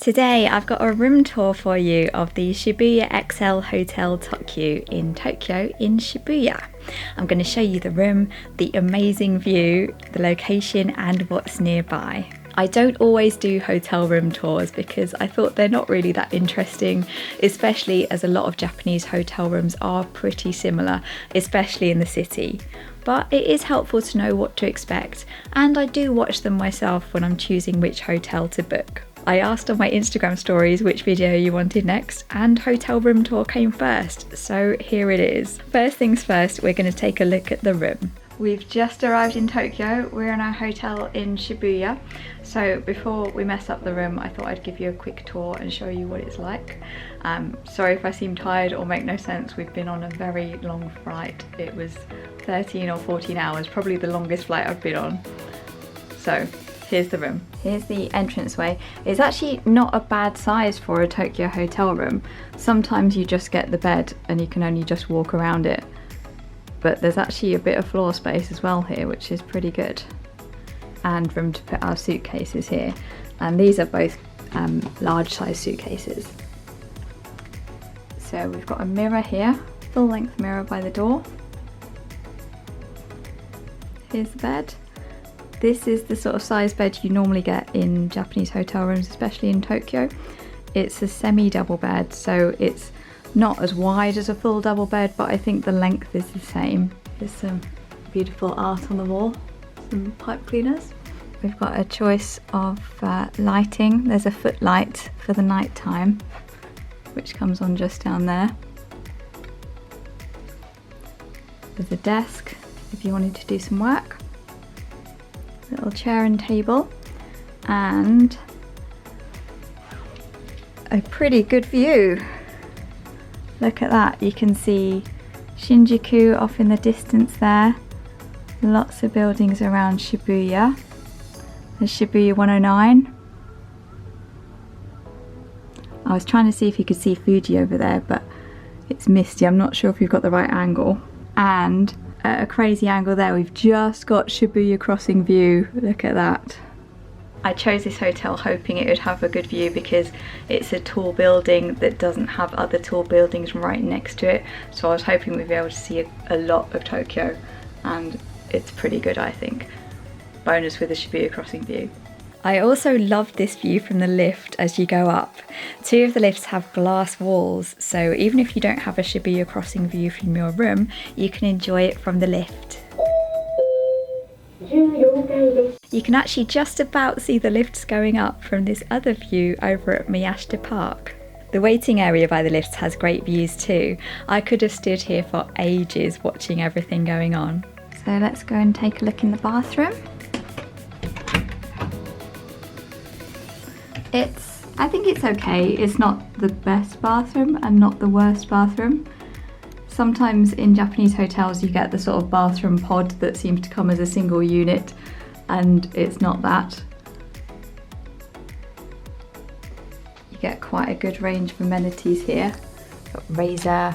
Today I've got a room tour for you of the Shibuya Excel Hotel Tokyu in Tokyo in Shibuya. I'm going to show you the room, the amazing view, the location and what's nearby. I don't always do hotel room tours because I thought they're not really that interesting, especially as a lot of Japanese hotel rooms are pretty similar, especially in the city. But it is helpful to know what to expect, and I do watch them myself when I'm choosing which hotel to book. I asked on my Instagram stories which video you wanted next, and hotel room tour came first, so here it is. First things first, we're going to take a look at the room. We've just arrived in Tokyo. We're in our hotel in Shibuya. So before we mess up the room, I thought I'd give you a quick tour and show you what it's like. Sorry if I seem tired or make no sense. We've been on a very long flight. It was 13 or 14 hours, probably the longest flight I've been on. So here's the room. Here's the entranceway. It's actually not a bad size for a Tokyo hotel room. Sometimes you just get the bed and you can only just walk around it. But there's actually a bit of floor space as well here, which is pretty good. And room to put our suitcases here. And these are both large size suitcases. So we've got a mirror here, full length mirror by the door. Here's the bed. This is the sort of size bed you normally get in Japanese hotel rooms, especially in Tokyo. It's a semi-double bed, so it's not as wide as a full double bed, but I think the length is the same. There's some beautiful art on the wall, some pipe cleaners. We've got a choice of lighting. There's a footlight for the night time, which comes on just down there. There's a desk if you wanted to do some work. Little chair and table, and a pretty good view. Look at that, you can see Shinjuku off in the distance there. Lots of buildings around Shibuya. There's Shibuya 109. I was trying to see if you could see Fuji over there, but it's misty. I'm not sure if you've got the right angle. And at a crazy angle there, we've just got Shibuya Crossing view. Look at that. I chose this hotel hoping it would have a good view because it's a tall building that doesn't have other tall buildings right next to it. So I was hoping we'd be able to see a lot of Tokyo, and it's pretty good, I think. Bonus with the Shibuya Crossing view. I also love this view from the lift as you go up. Two of the lifts have glass walls, so even if you don't have a Shibuya Crossing view from your room, you can enjoy it from the lift. You can actually just about see the lifts going up from this other view over at Miyashita Park. The waiting area by the lifts has great views too. I could have stood here for ages watching everything going on. So let's go and take a look in the bathroom. I think it's okay. It's not the best bathroom and not the worst bathroom. Sometimes in Japanese hotels you get the sort of bathroom pod that seems to come as a single unit, and it's not that. You get quite a good range of amenities here. Got razor,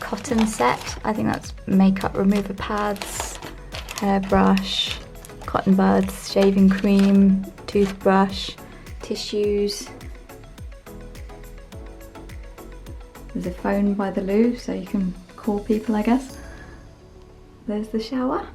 cotton set, I think that's makeup remover pads, hairbrush, cotton buds, shaving cream, toothbrush, tissues. There's a phone by the loo so you can call people, I guess. There's the shower.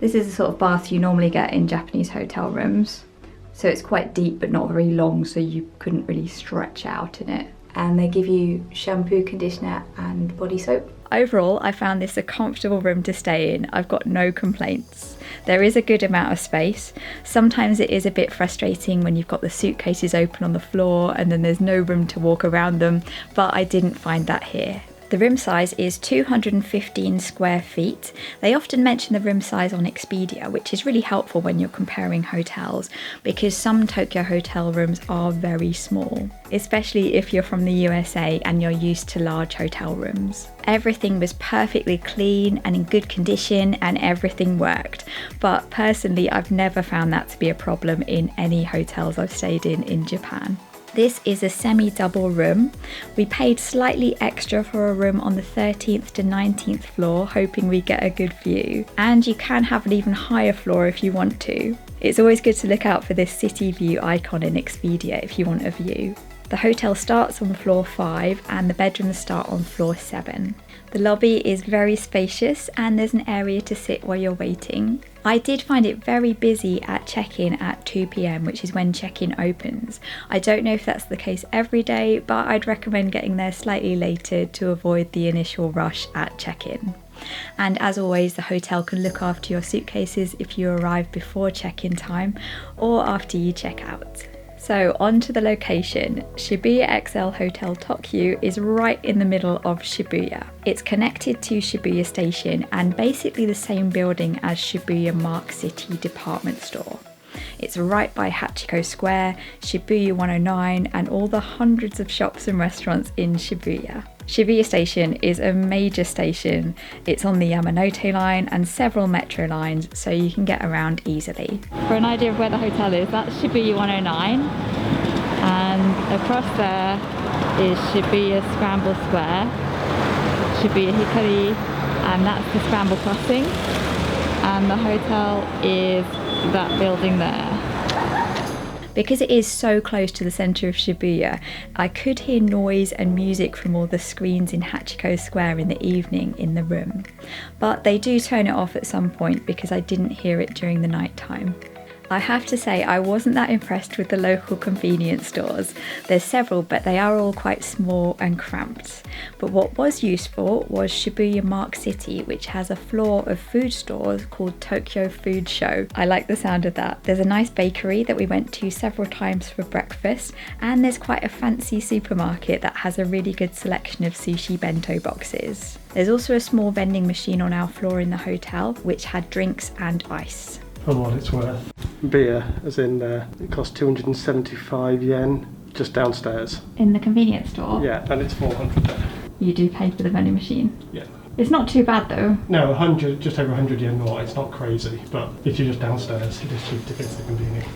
This is the sort of bath you normally get in Japanese hotel rooms. So it's quite deep but not very long, so you couldn't really stretch out in it. And they give you shampoo, conditioner and body soap. Overall, I found this a comfortable room to stay in. I've got no complaints. There is a good amount of space. Sometimes it is a bit frustrating when you've got the suitcases open on the floor and then there's no room to walk around them, but I didn't find that here. The room size is 215 square feet. They often mention the room size on Expedia, which is really helpful when you're comparing hotels because some Tokyo hotel rooms are very small, especially if you're from the USA and you're used to large hotel rooms. Everything was perfectly clean and in good condition and everything worked. But personally, I've never found that to be a problem in any hotels I've stayed in Japan. This is a semi-double room. We paid slightly extra for a room on the 13th to 19th floor, hoping we get a good view. And you can have an even higher floor if you want to. It's always good to look out for this city view icon in Expedia if you want a view. The hotel starts on floor 5 and the bedrooms start on floor 7. The lobby is very spacious and there's an area to sit while you're waiting. I did find it very busy at check-in at 2 p.m, which is when check-in opens. I don't know if that's the case every day, but I'd recommend getting there slightly later to avoid the initial rush at check-in. And as always, the hotel can look after your suitcases if you arrive before check-in time or after you check out. So on to the location. Shibuya Excel Hotel Tokyu is right in the middle of Shibuya. It's connected to Shibuya Station and basically the same building as Shibuya Mark City department store. It's right by Hachiko Square, Shibuya 109 and all the hundreds of shops and restaurants in Shibuya. Shibuya Station is a major station. It's on the Yamanote line and several metro lines, so you can get around easily. For an idea of where the hotel is, that's Shibuya 109 and across there is Shibuya Scramble Square, Shibuya Hikari, and that's the Scramble Crossing, and the hotel is that building there. Because it is so close to the centre of Shibuya, I could hear noise and music from all the screens in Hachiko Square in the evening in the room. But they do turn it off at some point because I didn't hear it during the night time. I have to say I wasn't that impressed with the local convenience stores. There's several, but they are all quite small and cramped. But what was useful was Shibuya Mark City, which has a floor of food stores called Tokyo Food Show. I like the sound of that. There's a nice bakery that we went to several times for breakfast, and there's quite a fancy supermarket that has a really good selection of sushi bento boxes. There's also a small vending machine on our floor in the hotel, which had drinks and ice. For what it's worth. Beer, as in it costs 275 yen just downstairs. In the convenience store? Yeah, and it's 400 there. You do pay for the vending machine? Yeah. It's not too bad though. No, 100, just over 100 yen more. It's not crazy, but if you're just downstairs, it is cheap to get to the convenience.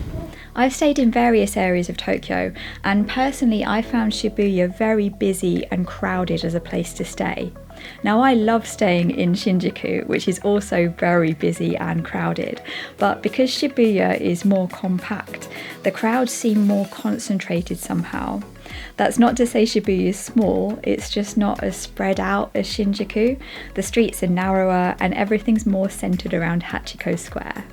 I've stayed in various areas of Tokyo, and personally I found Shibuya very busy and crowded as a place to stay. Now I love staying in Shinjuku, which is also very busy and crowded, but because Shibuya is more compact, the crowds seem more concentrated somehow. That's not to say Shibuya is small, it's just not as spread out as Shinjuku. The streets are narrower and everything's more centred around Hachiko Square.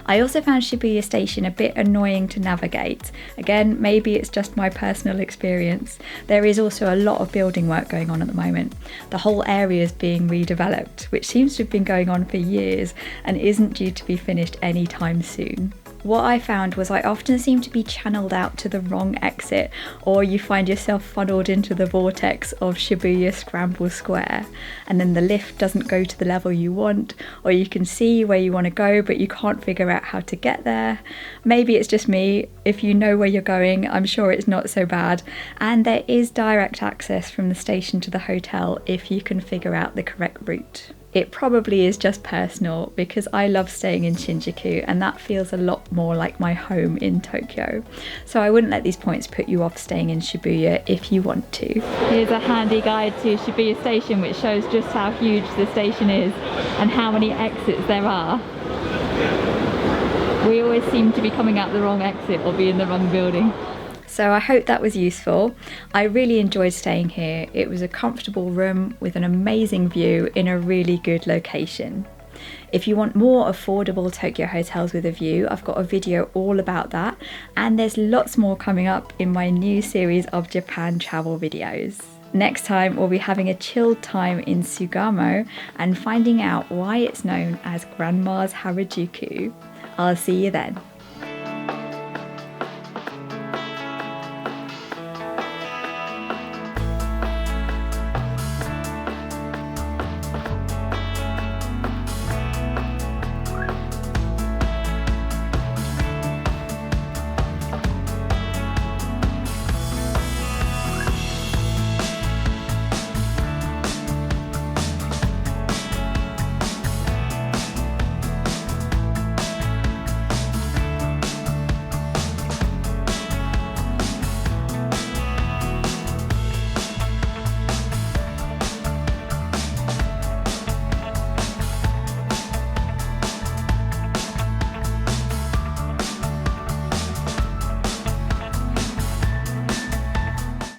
I also found Shibuya Station a bit annoying to navigate. Again, maybe it's just my personal experience. There is also a lot of building work going on at the moment. The whole area is being redeveloped, which seems to have been going on for years and isn't due to be finished anytime soon. What I found was I often seem to be channeled out to the wrong exit, or you find yourself funneled into the vortex of Shibuya Scramble Square, and then the lift doesn't go to the level you want, or you can see where you want to go but you can't figure out how to get there. Maybe it's just me. If you know where you're going, I'm sure it's not so bad, and there is direct access from the station to the hotel if you can figure out the correct route. It probably is just personal because I love staying in Shinjuku and that feels a lot more like my home in Tokyo. So I wouldn't let these points put you off staying in Shibuya if you want to. Here's a handy guide to Shibuya Station which shows just how huge the station is and how many exits there are. We always seem to be coming out the wrong exit or be in the wrong building. So I hope that was useful. I really enjoyed staying here. It was a comfortable room with an amazing view in a really good location. If you want more affordable Tokyo hotels with a view, I've got a video all about that, and there's lots more coming up in my new series of Japan travel videos. Next time we'll be having a chilled time in Sugamo and finding out why it's known as Grandma's Harajuku. I'll see you then.